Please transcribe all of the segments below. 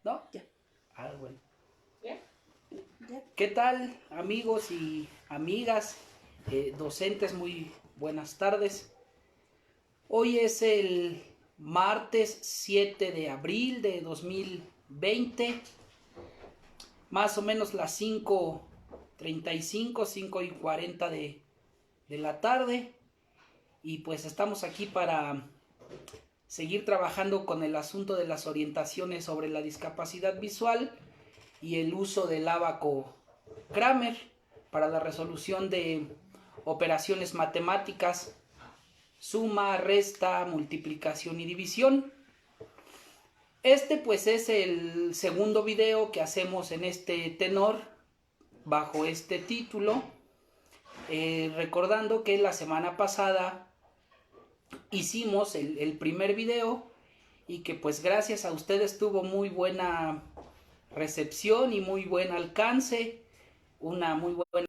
¿No? Ya. Ah, bueno. ¿Ya? ¿Qué tal, amigos y amigas, docentes? Muy buenas tardes. Hoy es el martes 7 de abril de 2020, más o menos las 5:35, 5:40 de la tarde. Y pues estamos aquí para seguir trabajando con el asunto de las orientaciones sobre la discapacidad visual y el uso del ábaco Kramer para la resolución de operaciones matemáticas, suma, resta, multiplicación y división. Este pues es el segundo video que hacemos en este tenor bajo este título, recordando que la semana pasada hicimos el primer video y que pues gracias a ustedes tuvo muy buena recepción y muy buen alcance, una muy buena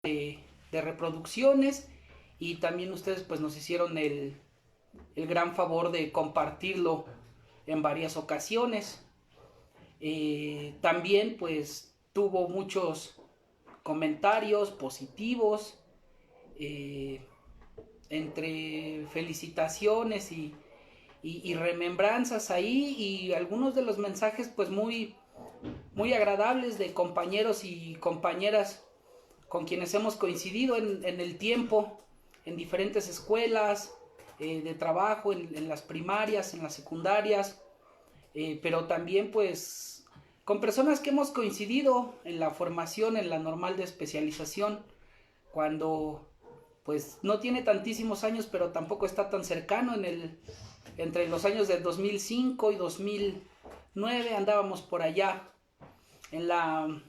de reproducciones, y también ustedes pues nos hicieron el gran favor de compartirlo en varias ocasiones. También pues tuvo muchos comentarios positivos, entre felicitaciones y remembranzas ahí, y algunos de los mensajes pues muy agradables de compañeros y compañeras con quienes hemos coincidido en el tiempo, en diferentes escuelas de trabajo, en las primarias, en las secundarias, pero también pues con personas que hemos coincidido en la formación, en la normal de especialización, cuando pues no tiene tantísimos años, pero tampoco está tan cercano, entre los años de 2005 y 2009 andábamos por allá en la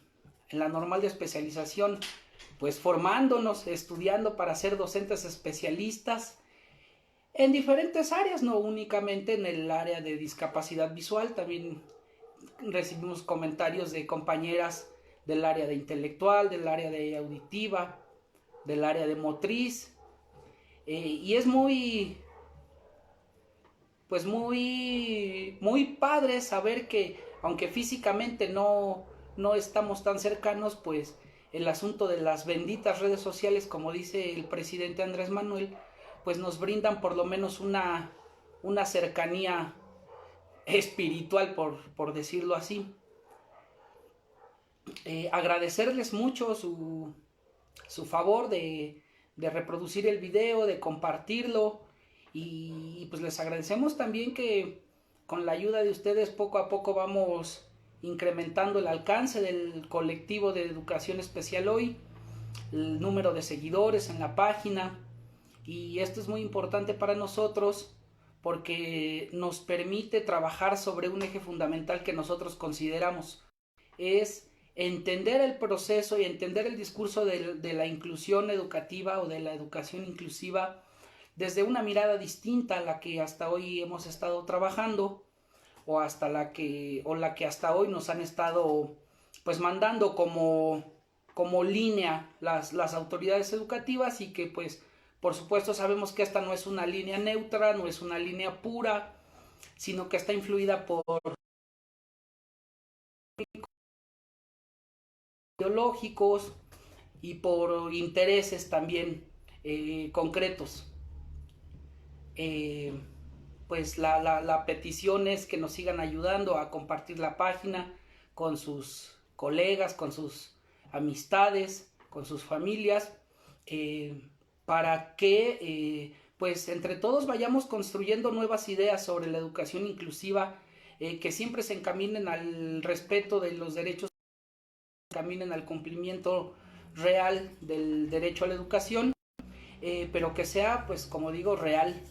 normal de especialización, pues formándonos, estudiando para ser docentes especialistas en diferentes áreas, no únicamente en el área de discapacidad visual. También recibimos comentarios de compañeras del área de intelectual, del área de auditiva, del área de motriz, y es muy padre saber que aunque físicamente no estamos tan cercanos, pues el asunto de las benditas redes sociales, como dice el presidente Andrés Manuel, pues nos brindan por lo menos una cercanía espiritual, por decirlo así. Agradecerles mucho su favor de reproducir el video, de compartirlo, y pues les agradecemos también que con la ayuda de ustedes poco a poco vamos incrementando el alcance del colectivo de Educación Especial Hoy, el número de seguidores en la página, y esto es muy importante para nosotros porque nos permite trabajar sobre un eje fundamental que nosotros consideramos es entender el proceso y entender el discurso de la inclusión educativa o de la educación inclusiva desde una mirada distinta a la que hasta hoy hemos estado trabajando, o la que hasta hoy nos han estado pues mandando como línea las autoridades educativas, y que pues por supuesto sabemos que esta no es una línea neutra, no es una línea pura, sino que está influida por ideológicos y por intereses también concretos. Pues la petición es que nos sigan ayudando a compartir la página con sus colegas, con sus amistades, con sus familias, para que pues entre todos vayamos construyendo nuevas ideas sobre la educación inclusiva, que siempre se encaminen al respeto de los derechos, encaminen al cumplimiento real del derecho a la educación, pero que sea, pues como digo, real,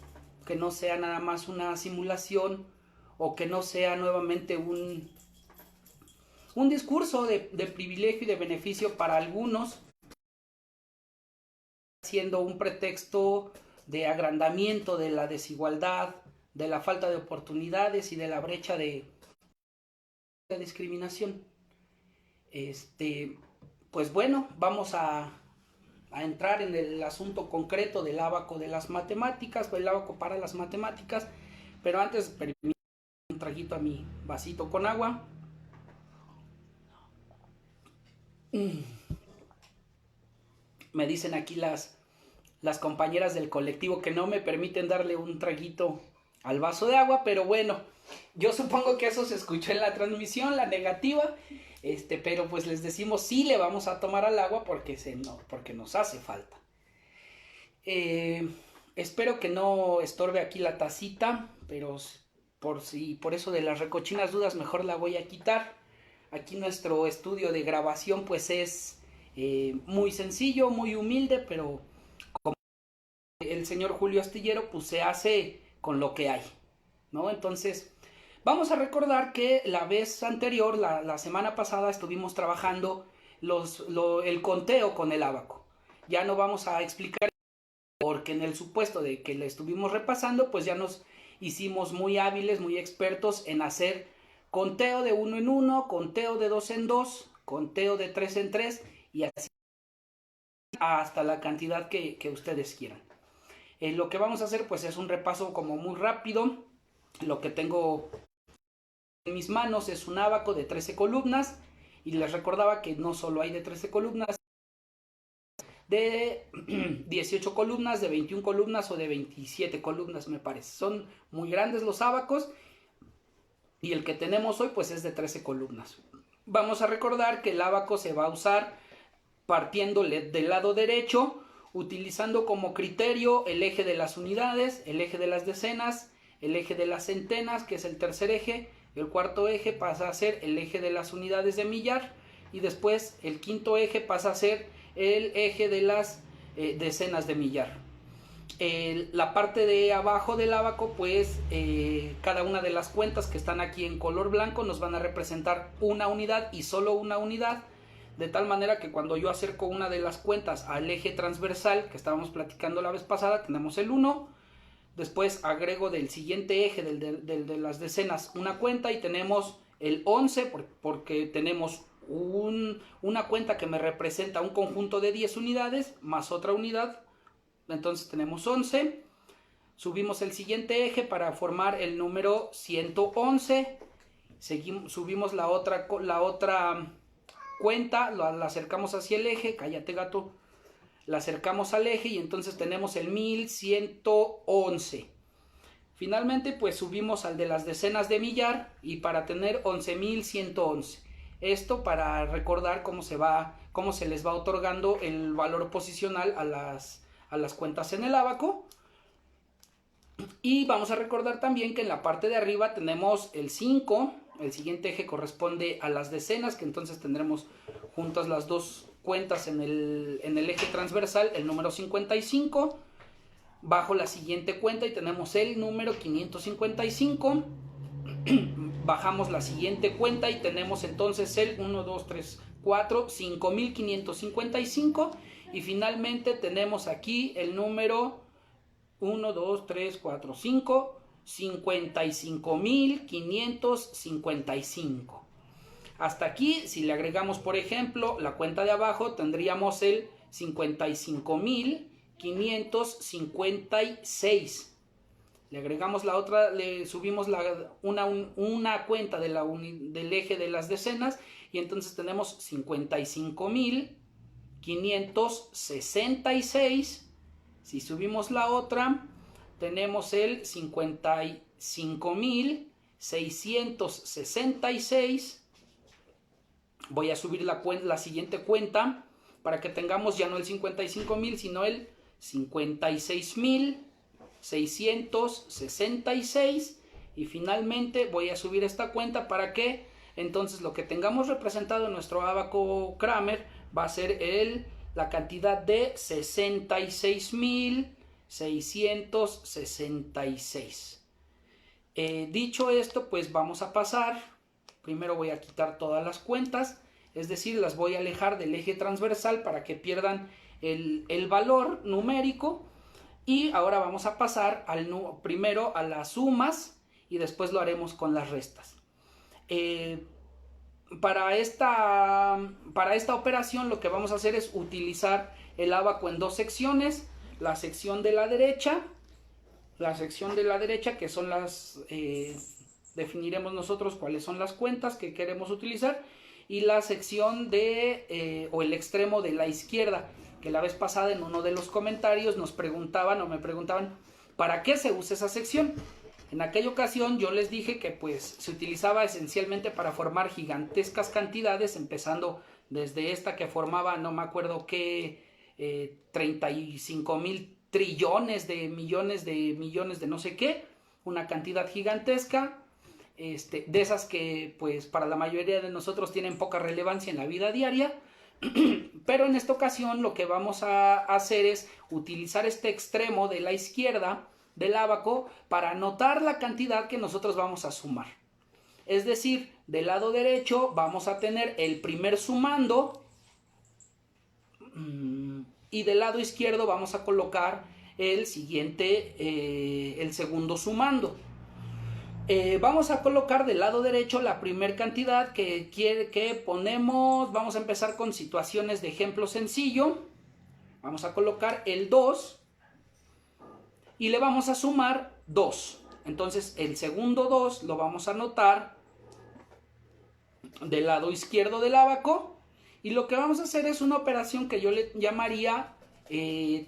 que no sea nada más una simulación, o que no sea nuevamente un discurso de privilegio y de beneficio para algunos, siendo un pretexto de agrandamiento de la desigualdad, de la falta de oportunidades y de la brecha de discriminación. Pues bueno, vamos a entrar en el asunto concreto del ábaco de las matemáticas, o el ábaco para las matemáticas, pero antes permítanme un traguito a mi vasito con agua. Me dicen aquí las compañeras del colectivo que no me permiten darle un traguito al vaso de agua, pero bueno, yo supongo que eso se escuchó en la transmisión, la negativa, pero pues les decimos sí le vamos a tomar al agua porque nos hace falta. Espero que no estorbe aquí la tacita, pero por eso de las recochinas dudas mejor la voy a quitar. Aquí nuestro estudio de grabación pues es muy sencillo, muy humilde, pero como el señor Julio Astillero pues se hace con lo que hay, ¿no? Entonces vamos a recordar que la vez anterior, la semana pasada, estuvimos trabajando el conteo con el ábaco. Ya no vamos a explicar porque en el supuesto de que le estuvimos repasando, pues ya nos hicimos muy hábiles, muy expertos en hacer conteo de 1 en 1, conteo de 2 en 2, conteo de 3 en 3 y así hasta la cantidad que ustedes quieran. Lo que vamos a hacer pues es un repaso como muy rápido. Lo que tengo en mis manos es un ábaco de 13 columnas y les recordaba que no solo hay de 13 columnas, de 18 columnas, de 21 columnas o de 27 columnas me parece. Son muy grandes los ábacos y el que tenemos hoy pues es de 13 columnas. Vamos a recordar que el ábaco se va a usar partiendo del lado derecho, utilizando como criterio el eje de las unidades, el eje de las decenas, el eje de las centenas, que es el tercer eje. El cuarto eje pasa a ser el eje de las unidades de millar y después el quinto eje pasa a ser el eje de las decenas de millar. La parte de abajo del ábaco, pues cada una de las cuentas que están aquí en color blanco nos van a representar una unidad y solo una unidad, de tal manera que cuando yo acerco una de las cuentas al eje transversal que estábamos platicando la vez pasada, tenemos el 1, después agrego del siguiente eje de las decenas una cuenta y tenemos el 11 porque tenemos una cuenta que me representa un conjunto de 10 unidades más otra unidad, entonces tenemos 11. Subimos el siguiente eje para formar el número 111. Subimos la otra cuenta, la acercamos hacia el eje, cállate gato, la acercamos al eje y entonces tenemos el 1111. Finalmente pues subimos al de las decenas de millar y para tener 11.111. Esto para recordar cómo se les va otorgando el valor posicional a las cuentas en el ábaco. Y vamos a recordar también que en la parte de arriba tenemos el 5, el siguiente eje corresponde a las decenas, que entonces tendremos juntas las dos cuentas en el eje transversal, el número 55, bajo la siguiente cuenta y tenemos el número 555, bajamos la siguiente cuenta y tenemos entonces el 1, 2, 3, 4, 5.555 y finalmente tenemos aquí el número 1, 2, 3, 4, 5, 55.555. Hasta aquí, si le agregamos, por ejemplo, la cuenta de abajo, tendríamos el 55.556. Le agregamos la otra, le subimos una cuenta del eje de las decenas y entonces tenemos 55.566. Si subimos la otra, tenemos el 55.666. Voy a subir la siguiente cuenta para que tengamos ya no el 55.000, sino el 56.666. Y finalmente voy a subir esta cuenta para que entonces lo que tengamos representado en nuestro ábaco Kramer va a ser la cantidad de 66.666. Dicho esto, pues vamos a pasar. Primero voy a quitar todas las cuentas, es decir, las voy a alejar del eje transversal para que pierdan el valor numérico. Y ahora vamos a pasar primero a las sumas y después lo haremos con las restas. Para esta operación lo que vamos a hacer es utilizar el ábaco en dos secciones. La sección de la derecha, que son definiremos nosotros cuáles son las cuentas que queremos utilizar, y la sección de, o el extremo de la izquierda, que la vez pasada en uno de los comentarios nos preguntaban o me preguntaban ¿para qué se usa esa sección? En aquella ocasión yo les dije que pues se utilizaba esencialmente para formar gigantescas cantidades, empezando desde esta que formaba no me acuerdo qué, 35,000 trillones de millones de no sé qué, una cantidad gigantesca, de esas que pues para la mayoría de nosotros tienen poca relevancia en la vida diaria. Pero en esta ocasión lo que vamos a hacer es utilizar este extremo de la izquierda del ábaco para anotar la cantidad que nosotros vamos a sumar. Es decir, del lado derecho vamos a tener el primer sumando y del lado izquierdo vamos a colocar el siguiente, el segundo sumando. Vamos a colocar del lado derecho la primer cantidad que ponemos. Vamos a empezar con situaciones de ejemplo sencillo. Vamos a colocar el 2 y le vamos a sumar 2. Entonces el segundo 2 lo vamos a anotar del lado izquierdo del ábaco y lo que vamos a hacer es una operación que yo le llamaría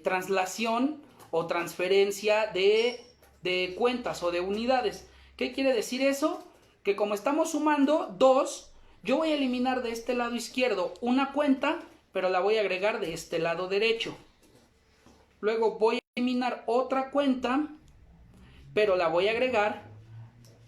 traslación o transferencia de cuentas o de unidades. ¿Qué quiere decir eso? Que como estamos sumando 2, yo voy a eliminar de este lado izquierdo una cuenta, pero la voy a agregar de este lado derecho. Luego voy a eliminar otra cuenta, pero la voy a agregar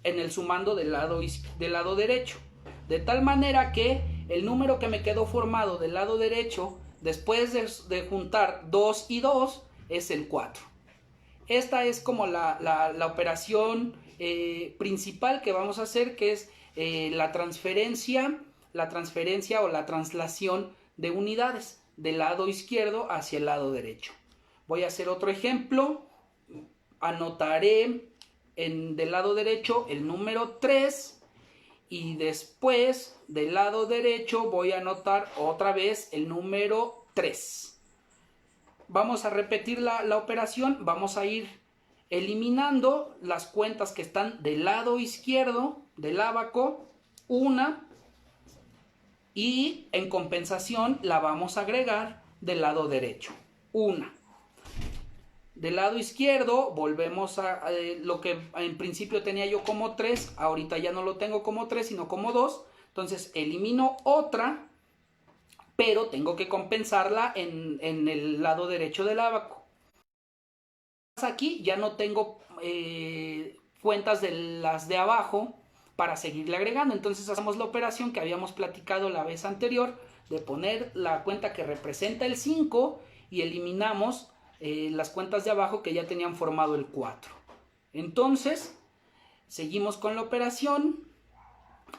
en el sumando del lado derecho. De tal manera que el número que me quedó formado del lado derecho, después de juntar 2 y 2, es el 4. Esta es como la operación principal que vamos a hacer, que es la transferencia o la traslación de unidades del lado izquierdo hacia el lado derecho. Voy a hacer otro ejemplo. Anotaré del lado derecho el número 3 y después del lado derecho voy a anotar otra vez el número 3. Vamos a repetir la operación. Vamos a ir eliminando las cuentas que están del lado izquierdo del ábaco, una, y en compensación la vamos a agregar del lado derecho, una. Del lado izquierdo volvemos a lo que en principio tenía yo como 3, ahorita ya no lo tengo como 3 sino como 2, entonces elimino otra, pero tengo que compensarla en el lado derecho del ábaco. Aquí ya no tengo cuentas de las de abajo para seguirle agregando, entonces hacemos la operación que habíamos platicado la vez anterior de poner la cuenta que representa el 5 y eliminamos las cuentas de abajo que ya tenían formado el 4. Entonces seguimos con la operación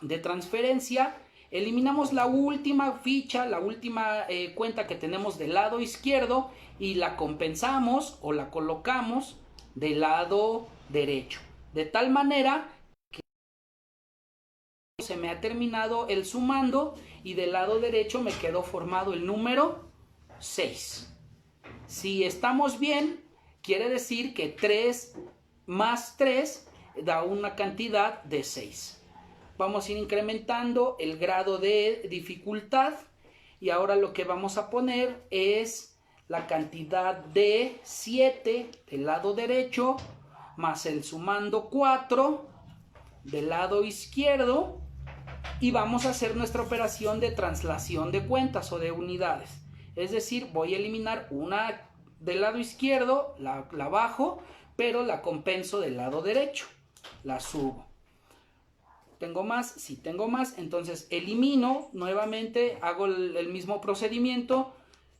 de transferencia. Eliminamos la última ficha, la última cuenta que tenemos del lado izquierdo y la compensamos o la colocamos del lado derecho. De tal manera que se me ha terminado el sumando y del lado derecho me quedó formado el número 6. Si estamos bien, quiere decir que 3 más 3 da una cantidad de 6. Vamos a ir incrementando el grado de dificultad y ahora lo que vamos a poner es la cantidad de 7 del lado derecho más el sumando 4 del lado izquierdo y vamos a hacer nuestra operación de traslación de cuentas o de unidades. Es decir, voy a eliminar una del lado izquierdo, la bajo, pero la compenso del lado derecho, la subo. ¿Tengo más? Sí, tengo más. Entonces elimino nuevamente, hago el mismo procedimiento,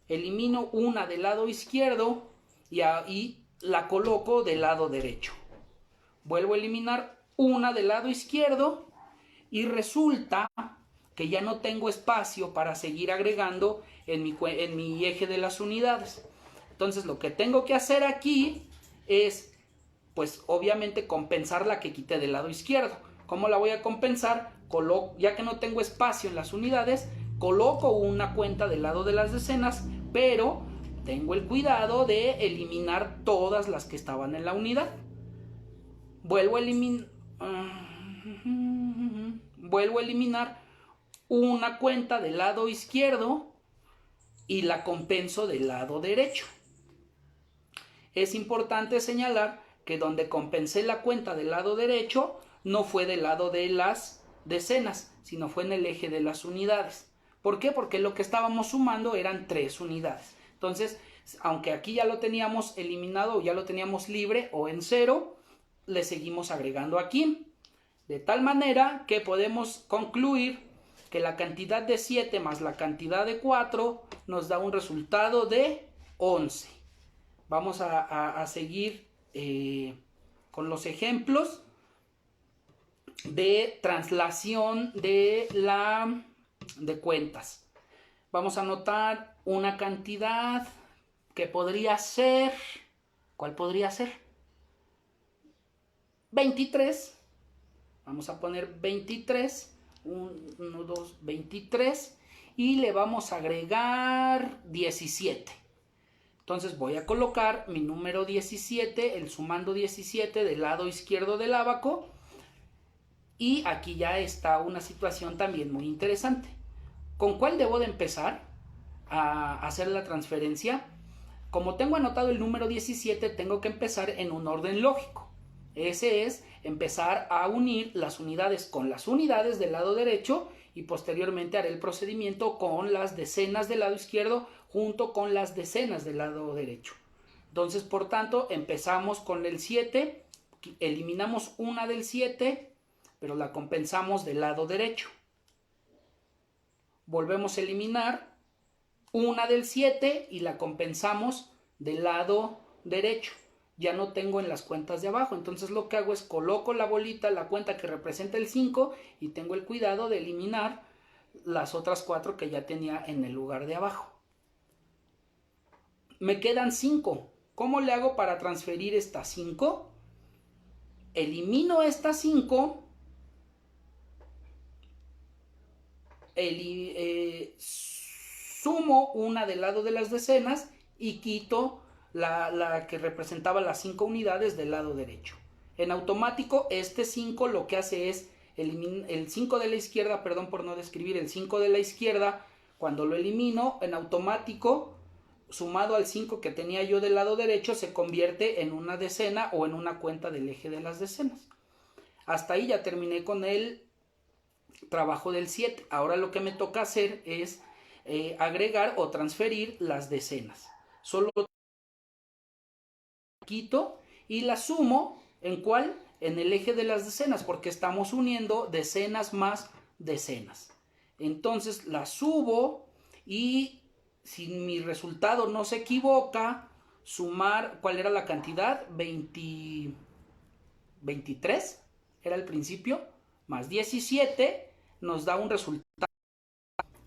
elimino una del lado izquierdo y la coloco del lado derecho. Vuelvo a eliminar una del lado izquierdo y resulta que ya no tengo espacio para seguir agregando en mi eje de las unidades. Entonces lo que tengo que hacer aquí es, pues obviamente compensar la que quité del lado izquierdo. ¿Cómo la voy a compensar? Ya que no tengo espacio en las unidades, coloco una cuenta del lado de las decenas, pero tengo el cuidado de eliminar todas las que estaban en la unidad. Vuelvo a eliminar una cuenta del lado izquierdo y la compenso del lado derecho. Es importante señalar que donde compensé la cuenta del lado derecho no fue del lado de las decenas, sino fue en el eje de las unidades. ¿Por qué? Porque lo que estábamos sumando eran 3 unidades. Entonces, aunque aquí ya lo teníamos eliminado o ya lo teníamos libre o en 0, le seguimos agregando aquí. De tal manera que podemos concluir que la cantidad de 7 más la cantidad de 4 nos da un resultado de 11. Vamos a seguir con los ejemplos de traslación de cuentas. Vamos a anotar una cantidad que podría ser, ¿cuál podría ser? 23. Vamos a poner 23, 1, 2, 23 y le vamos a agregar 17. Entonces voy a colocar mi número 17, el sumando 17 del lado izquierdo del ábaco. Y aquí ya está una situación también muy interesante. ¿Con cuál debo de empezar a hacer la transferencia? Como tengo anotado el número 17, tengo que empezar en un orden lógico. Ese es empezar a unir las unidades con las unidades del lado derecho y posteriormente haré el procedimiento con las decenas del lado izquierdo junto con las decenas del lado derecho. Entonces, por tanto, empezamos con el 7, eliminamos una del 7, pero la compensamos del lado derecho. Volvemos a eliminar una del 7 y la compensamos del lado derecho. Ya no tengo en las cuentas de abajo, entonces lo que hago es coloco la bolita, la cuenta que representa el 5 y tengo el cuidado de eliminar las otras 4 que ya tenía en el lugar de abajo. Me quedan 5. ¿Cómo le hago para transferir estas 5? Elimino estas 5, sumo una del lado de las decenas y quito la que representaba las 5 unidades del lado derecho. En automático, este 5 lo que hace es el 5 de la izquierda, perdón por no describir, el 5 de la izquierda, cuando lo elimino, en automático, sumado al 5 que tenía yo del lado derecho, se convierte en una decena o en una cuenta del eje de las decenas. Hasta ahí ya terminé con el trabajo del 7. Ahora lo que me toca hacer es agregar o transferir las decenas. Solo quito y la sumo, ¿en cuál? En el eje de las decenas, porque estamos uniendo decenas más decenas. Entonces la subo y si mi resultado no se equivoca, sumar, ¿cuál era la cantidad? 23 era el principio, más 17 nos da un resultado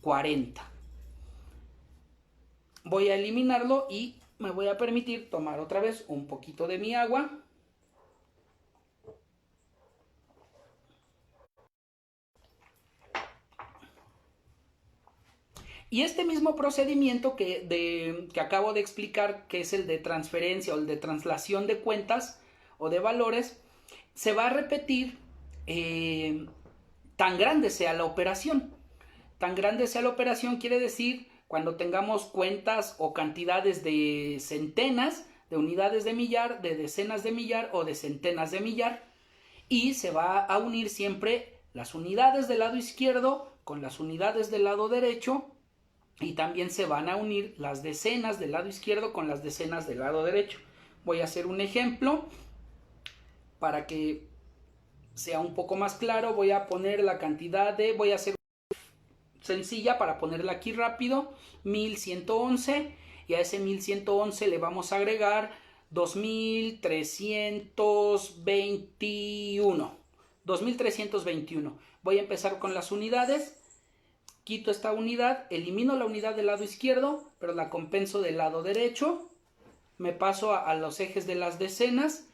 40. Voy a eliminarlo y me voy a permitir tomar otra vez un poquito de mi agua. Y este mismo procedimiento que acabo de explicar, que es el de transferencia o el de traslación de cuentas o de valores, se va a repetir tan grande sea la operación. Tan grande sea la operación quiere decir cuando tengamos cuentas o cantidades de centenas, de unidades de millar, de decenas de millar o de centenas de millar. Y se va a unir siempre las unidades del lado izquierdo con las unidades del lado derecho. Y también se van a unir las decenas del lado izquierdo con las decenas del lado derecho. Voy a hacer un ejemplo para que sea un poco más claro. Voy a poner la cantidad de, voy a hacer sencilla para ponerla aquí rápido, 1111, y a ese 1111 le vamos a agregar 2321. 2321. Voy a empezar con las unidades. Quito esta unidad, elimino la unidad del lado izquierdo, pero la compenso del lado derecho. Me paso a los ejes de las decenas.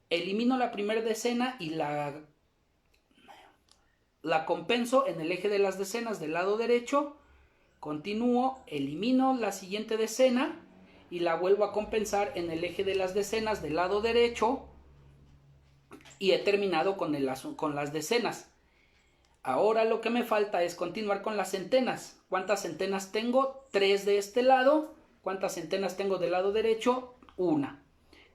Elimino la primera decena y la compenso en el eje de las decenas del lado derecho. Continúo, elimino la siguiente decena y la vuelvo a compensar en el eje de las decenas del lado derecho. Y he terminado con las decenas. Ahora lo que me falta es continuar con las centenas. ¿Cuántas centenas tengo? 3 de este lado. ¿Cuántas centenas tengo del lado derecho? Una.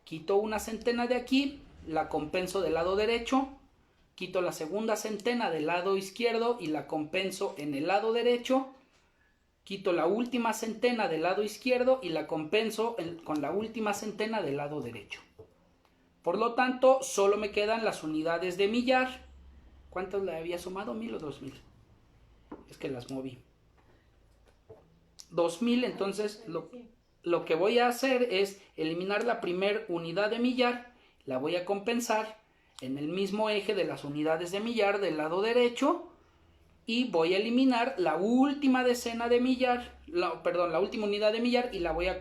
Quito una centena de aquí, la compenso del lado derecho. Quito la segunda centena del lado izquierdo y la compenso en el lado derecho. Quito la última centena del lado izquierdo y la compenso con la última centena del lado derecho. Por lo tanto, solo me quedan las unidades de millar. ¿Cuántas le había sumado? ¿1000 o 2000? Es que las moví. 2000, entonces lo que voy a hacer es eliminar la primera unidad de millar, la voy a compensar en el mismo eje de las unidades de millar del lado derecho y voy a eliminar la última decena de millar, la última unidad de millar y la voy a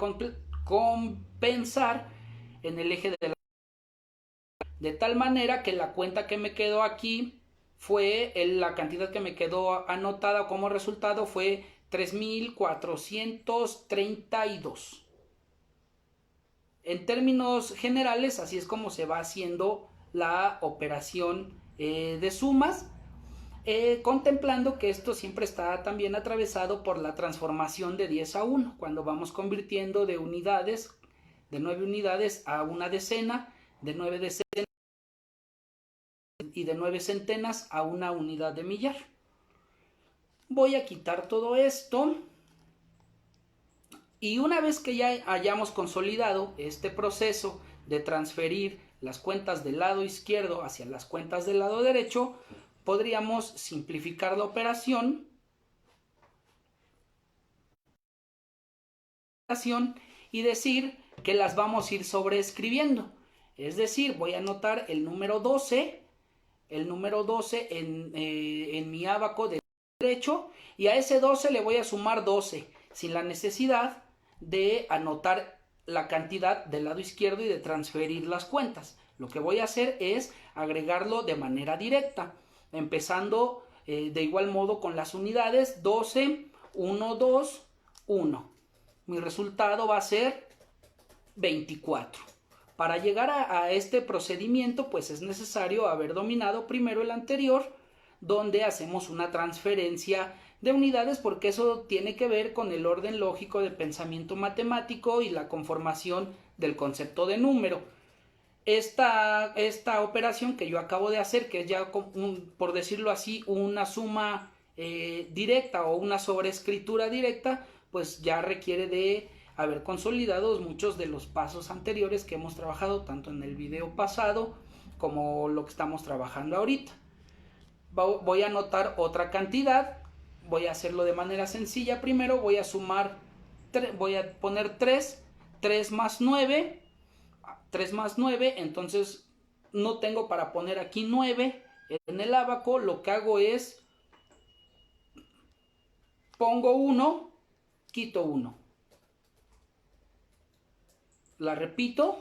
compensar en el eje de tal manera que la cuenta que me quedó aquí fue, la cantidad que me quedó anotada como resultado fue 3432. En términos generales, así es como se va haciendo la operación de sumas, contemplando que esto siempre está también atravesado por la transformación de 10 a 1, cuando vamos convirtiendo de unidades, de 9 unidades a una decena, de 9 decenas y de 9 centenas a una unidad de millar. Voy a quitar todo esto y una vez que ya hayamos consolidado este proceso de transferir las cuentas del lado izquierdo hacia las cuentas del lado derecho, podríamos simplificar la operación y decir que las vamos a ir sobreescribiendo. Es decir, voy a anotar el número 12 en mi ábaco de derecho y a ese 12 le voy a sumar 12 sin la necesidad de anotar la cantidad del lado izquierdo y de transferir las cuentas. Lo que voy a hacer es agregarlo de manera directa, empezando de igual modo con las unidades 12, 1, 2, 1. Mi resultado va a ser 24. Para llegar a este procedimiento, pues es necesario haber dominado primero el anterior, donde hacemos una transferencia de unidades, porque eso tiene que ver con el orden lógico del pensamiento matemático y la conformación del concepto de número. Esta operación que yo acabo de hacer, que es ya, por decirlo así, una suma directa o una sobreescritura directa, pues ya requiere de haber consolidado muchos de los pasos anteriores que hemos trabajado tanto en el video pasado como lo que estamos trabajando ahorita. Voy a anotar otra cantidad, voy a hacerlo de manera sencilla. Primero voy a sumar, voy a poner 3 más 9, entonces no tengo para poner aquí 9 en el ábaco. Lo que hago es pongo 1, quito 1. La repito.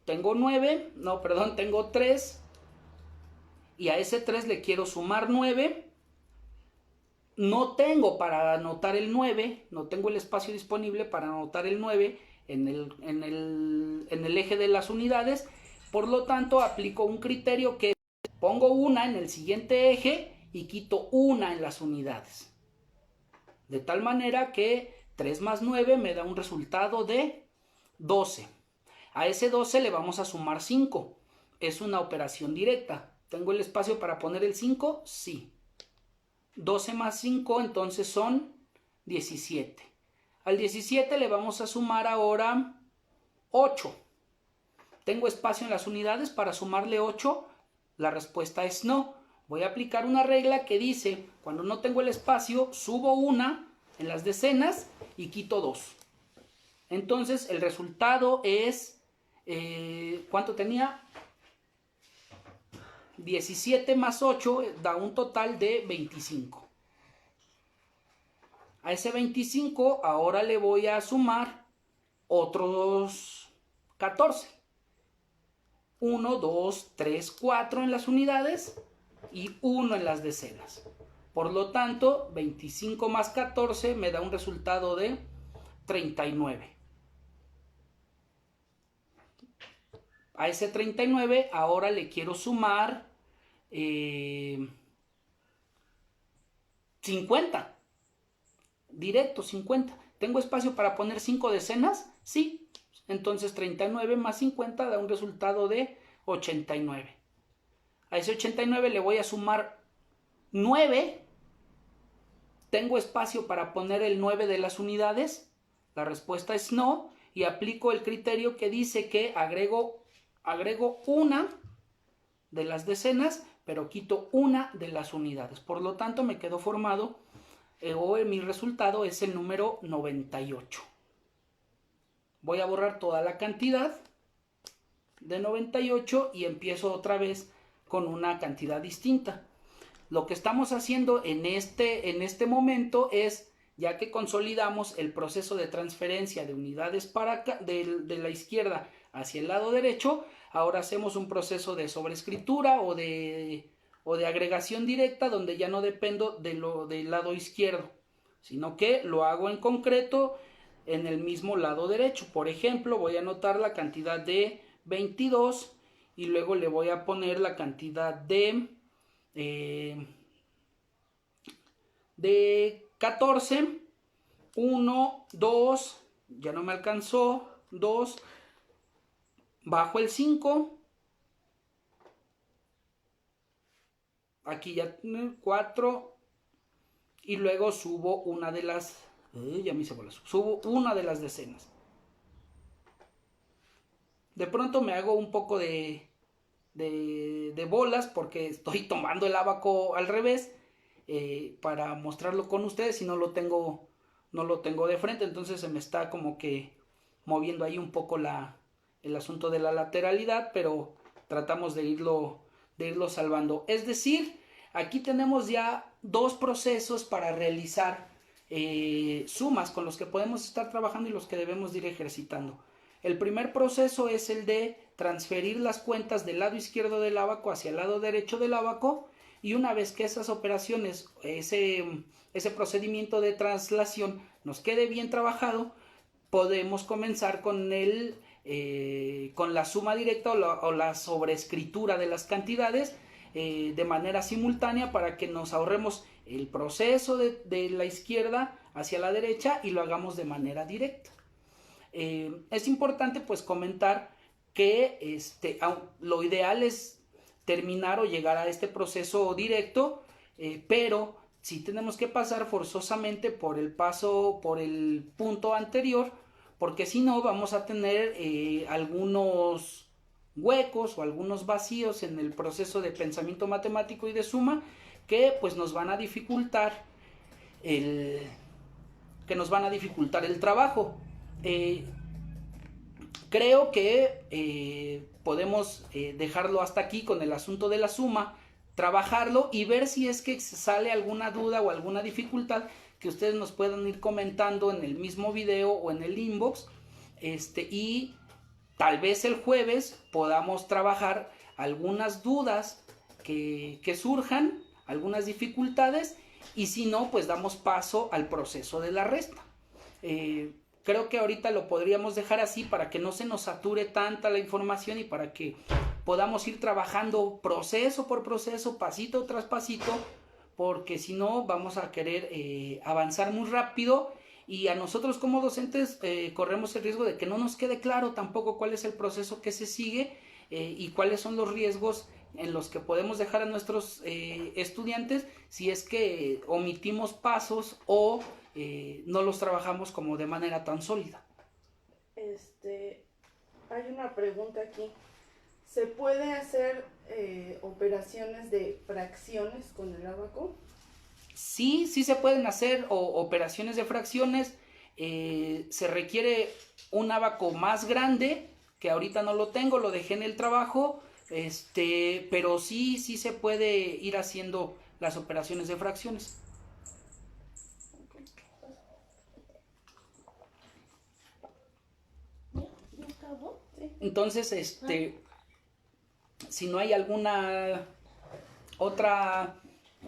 Tengo 9, no, perdón, tengo 3. Y a ese 3 le quiero sumar 9. No tengo para anotar el 9, no tengo el espacio disponible para anotar el 9 en el eje de las unidades. Por lo tanto, aplico un criterio que pongo una en el siguiente eje y quito una en las unidades. De tal manera que 3 más 9 me da un resultado de 12. A ese 12 le vamos a sumar 5. Es una operación directa. ¿Tengo el espacio para poner el 5? Sí. 12 más 5 entonces son 17. Al 17 le vamos a sumar ahora 8. ¿Tengo espacio en las unidades para sumarle 8? La respuesta es no. Voy a aplicar una regla que dice, cuando no tengo el espacio, subo una en las decenas y quito 2. Entonces el resultado es, ¿cuánto tenía? 17 más 8 da un total de 25. A ese 25 ahora le voy a sumar otros 14. 1, 2, 3, 4 en las unidades y 1 en las decenas. Por lo tanto, 25 más 14 me da un resultado de 39. A ese 39 ahora le quiero sumar 50. Directo, 50. ¿Tengo espacio para poner 5 decenas? Sí. Entonces 39 más 50 da un resultado de 89. A ese 89 le voy a sumar 9. ¿Tengo espacio para poner el 9 de las unidades? La respuesta es no. Y aplico el criterio que dice que agrego una de las decenas, pero quito una de las unidades. Por lo tanto, me quedó formado, mi resultado es el número 98. Voy a borrar toda la cantidad de 98 y empiezo otra vez con una cantidad distinta. Lo que estamos haciendo en este momento es, ya que consolidamos el proceso de transferencia de unidades para acá, de la izquierda hacia el lado derecho, ahora hacemos un proceso de sobrescritura o de agregación directa, donde ya no dependo del lado izquierdo, sino que lo hago en concreto en el mismo lado derecho. Por ejemplo, voy a anotar la cantidad de 22 y luego le voy a poner la cantidad de 14, 1, 2, ya no me alcanzó, 2, bajo el 5, aquí ya 4, y luego subo una de las, ya me hice bolas, subo una de las decenas. De pronto me hago un poco de bolas porque estoy tomando el ábaco al revés, para mostrarlo con ustedes y no lo tengo de frente, entonces se me está como que moviendo ahí un poco el asunto de la lateralidad, pero tratamos de irlo salvando. Es decir, aquí tenemos ya dos procesos para realizar sumas con los que podemos estar trabajando y los que debemos ir ejercitando. El primer proceso es el de transferir las cuentas del lado izquierdo del ábaco hacia el lado derecho del ábaco, y una vez que esas operaciones, ese procedimiento de traslación nos quede bien trabajado, podemos comenzar con la suma directa o la sobreescritura de las cantidades de manera simultánea, para que nos ahorremos el proceso de la izquierda hacia la derecha y lo hagamos de manera directa. Es importante pues comentar que lo ideal es terminar o llegar a este proceso directo, pero sí tenemos que pasar forzosamente por el punto anterior, porque si no vamos a tener algunos huecos o algunos vacíos en el proceso de pensamiento matemático y de suma que pues nos van a dificultar el trabajo. Creo que podemos dejarlo hasta aquí con el asunto de la suma, trabajarlo y ver si es que sale alguna duda o alguna dificultad, que ustedes nos puedan ir comentando en el mismo video o en el inbox, y tal vez el jueves podamos trabajar algunas dudas que surjan, algunas dificultades, y si no, pues damos paso al proceso de la resta. Creo que ahorita lo podríamos dejar así para que no se nos sature tanta la información y para que podamos ir trabajando proceso por proceso, pasito tras pasito, porque si no vamos a querer avanzar muy rápido, y a nosotros como docentes corremos el riesgo de que no nos quede claro tampoco cuál es el proceso que se sigue y cuáles son los riesgos en los que podemos dejar a nuestros estudiantes si es que omitimos pasos o no los trabajamos como de manera tan sólida. Hay una pregunta aquí. ¿Se puede hacer operaciones de fracciones con el ábaco? Sí se pueden hacer operaciones de fracciones. Se requiere un ábaco más grande, que ahorita no lo tengo, lo dejé en el trabajo, pero sí se puede ir haciendo las operaciones de fracciones. Entonces, si no hay alguna otra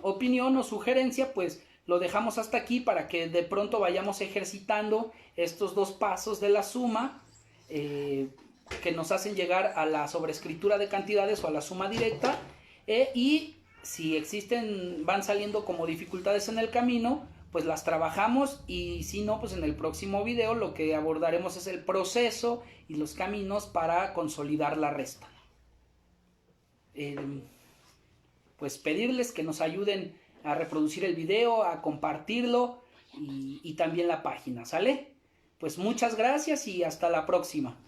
opinión o sugerencia, pues lo dejamos hasta aquí para que de pronto vayamos ejercitando estos dos pasos de la suma que nos hacen llegar a la sobreescritura de cantidades o a la suma directa, y si existen, van saliendo como dificultades en el camino, pues las trabajamos, y si no, pues en el próximo video lo que abordaremos es el proceso y los caminos para consolidar la resta. Pues pedirles que nos ayuden a reproducir el video, a compartirlo y también la página, ¿sale? Pues muchas gracias y hasta la próxima.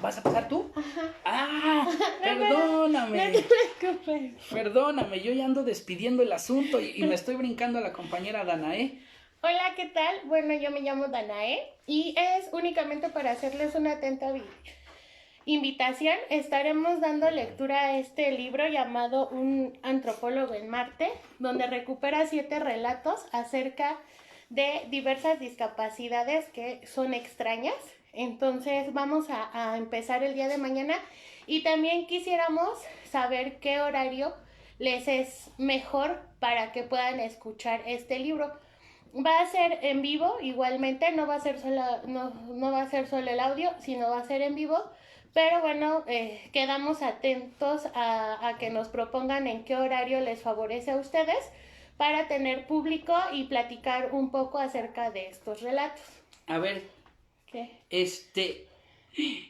¿Vas a pasar tú? Ajá. ¡Ah! Perdóname. No te preocupes. Perdóname, yo ya ando despidiendo el asunto y me estoy brincando a la compañera Danae. Hola, ¿qué tal? Bueno, yo me llamo Danae y es únicamente para hacerles una atenta invitación. Estaremos dando lectura a este libro llamado Un antropólogo en Marte, donde recupera 7 relatos acerca de diversas discapacidades que son extrañas. Entonces vamos a empezar el día de mañana y también quisiéramos saber qué horario les es mejor para que puedan escuchar este libro. Va a ser en vivo igualmente, no va a ser solo el audio, sino va a ser en vivo, pero bueno, quedamos atentos a que nos propongan en qué horario les favorece a ustedes para tener público y platicar un poco acerca de estos relatos. A ver, ¿Qué?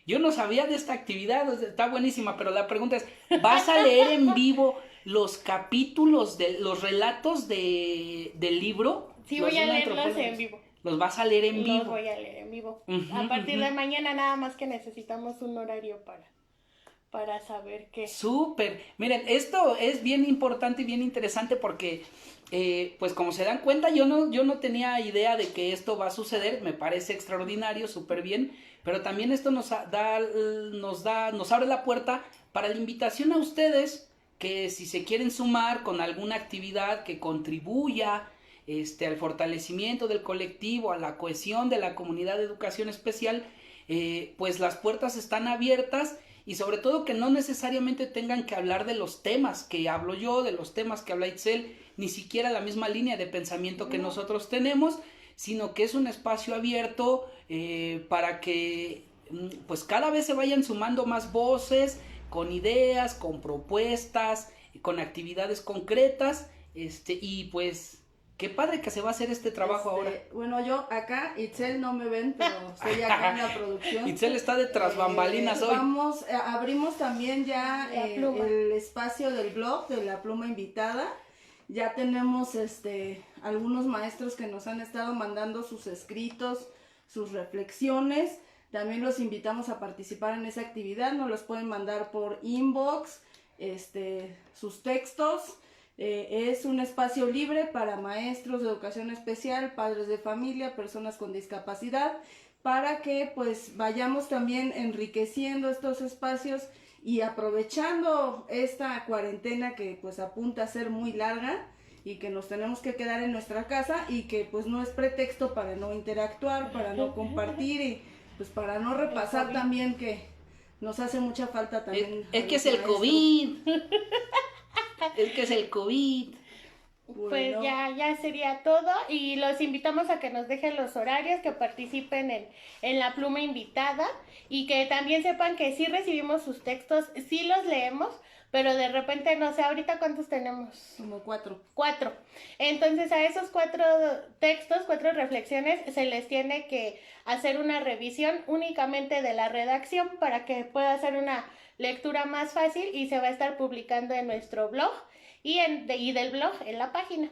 yo no sabía de esta actividad, o sea, está buenísima, pero la pregunta es, ¿vas a leer en vivo los capítulos de los relatos del libro? Sí, voy a leerlos en vivo. ¿Los vas a leer en vivo? Los voy a leer en vivo. Uh-huh, a partir de mañana, nada más que necesitamos un horario para saber qué. Súper. Miren, esto es bien importante y bien interesante porque, pues como se dan cuenta, yo no tenía idea de que esto va a suceder. Me parece extraordinario, súper bien. Pero también esto nos abre la puerta para la invitación a ustedes que si se quieren sumar con alguna actividad que contribuya al fortalecimiento del colectivo, a la cohesión de la comunidad de educación especial, pues las puertas están abiertas. Y sobre todo que no necesariamente tengan que hablar de los temas que hablo yo, de los temas que habla Itzel, ni siquiera la misma línea de pensamiento que nosotros tenemos, sino que es un espacio abierto para que pues cada vez se vayan sumando más voces, con ideas, con propuestas, con actividades concretas, y pues qué padre que se va a hacer este trabajo ahora. Bueno, yo acá, Itzel no me ven, pero estoy acá en la producción. Itzel está de tras bambalinas hoy. Abrimos también ya el espacio del blog de la pluma invitada. Ya tenemos algunos maestros que nos han estado mandando sus escritos, sus reflexiones. También los invitamos a participar en esa actividad. Nos los pueden mandar por inbox, sus textos. Es un espacio libre para maestros de educación especial, padres de familia, personas con discapacidad, para que pues vayamos también enriqueciendo estos espacios y aprovechando esta cuarentena que pues apunta a ser muy larga y que nos tenemos que quedar en nuestra casa y que pues no es pretexto para no interactuar, para no compartir y pues para no repasar también, que nos hace mucha falta también. Es que es el COVID. Es que es el COVID. Pues Bueno. ya sería todo y los invitamos a que nos dejen los horarios, que participen en la pluma invitada y que también sepan que sí recibimos sus textos, sí los leemos, pero de repente no sé, ahorita ¿cuántos tenemos? Como 4. 4. Entonces a esos 4 textos, 4 reflexiones, se les tiene que hacer una revisión únicamente de la redacción para que pueda hacer una lectura más fácil y se va a estar publicando en nuestro blog y del blog en la página.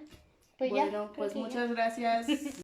Pues Bueno, ya, pues creo que muchas gracias.